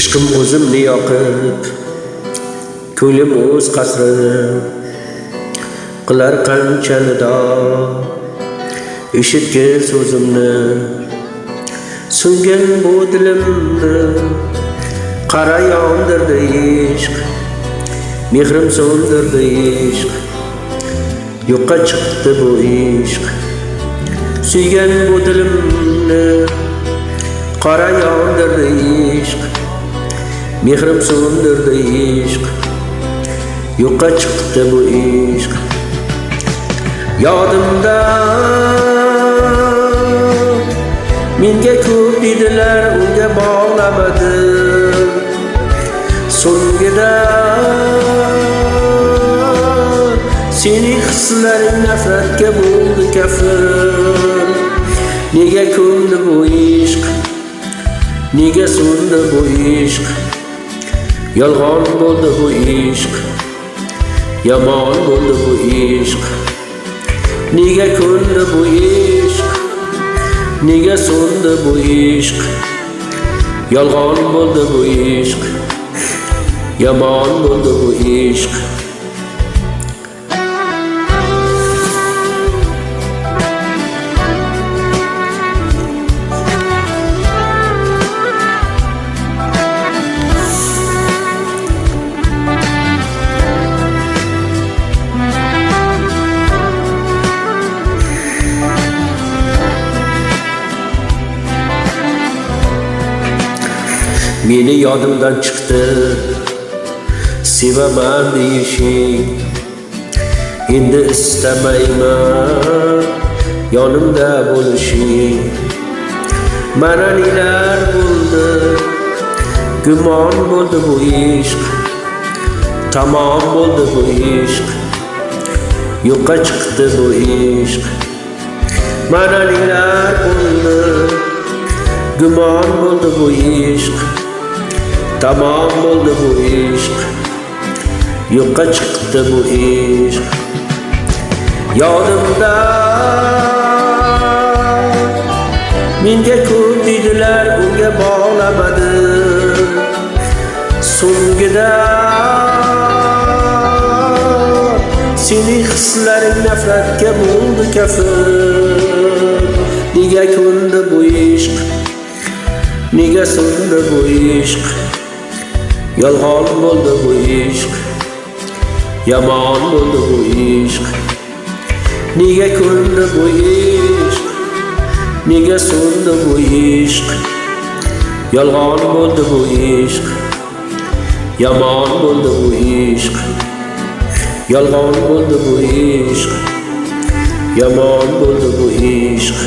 Ishqim o'zimni yoqib, ko'nglim o'z qasri qilar qancha nido. Eshitgin so'zimni, so'ngin bu dilimni, qara yondirdi ishq, mehrim so'ndirdi ishq, yo'qqa chiqdi bu ishq. Suygan bu dilimni, qara yondirdi ishq, mehrim so'ndirdi ishq, yo'qqa chiqdi bu ishq. Yodimda menga ko'p dedilar, unga bog'lamadim. So'ngida sening hislaring nafratga bo'ldi kafil. Nega ko'ndi bu ishq, nega so'ndi bu ishq, yolg'on bo'ldi bu ishq, yomon bo'ldi bu ishq. Nega ko'ndi bu ishq, nega so'ndi bu ishq, yolg'on bo'ldi bu ishq, yomon bo'ldi bu ishq. Meni yodimdan chiqdi sevaman deyishing, endi istamayman yonimda bo'lishing. Mana nelar bo'ldi, gumon bo'ldi bu ishq, tamom bo'ldi bu ishq, yo'qqa chiqdi bu ishq. Mana nelar bo'ldi, gumon bo'ldi bu ishq, tamom bo'ldi bu ishq, yo'qqa chiqdi bu ishq. Yodimda menga ko'p dedilar, unga bog'lamadim. So'ngida sening hislaring nafratga bo'ldi kafil. Nega ko'ndi bu ishq, nega so'ndi bu ishq, yolg'on bo'ldi bu ishq, yomon bo'ldi bu ishq. Nega ko'ndi bu ishq, nega so'ndi bu ishq, yolg'on bo'ldi bu ishq, yomon bo'ldi bu ishq. Yolg'on bo'ldi bu ishq, yomon bo'ldi bu ishq.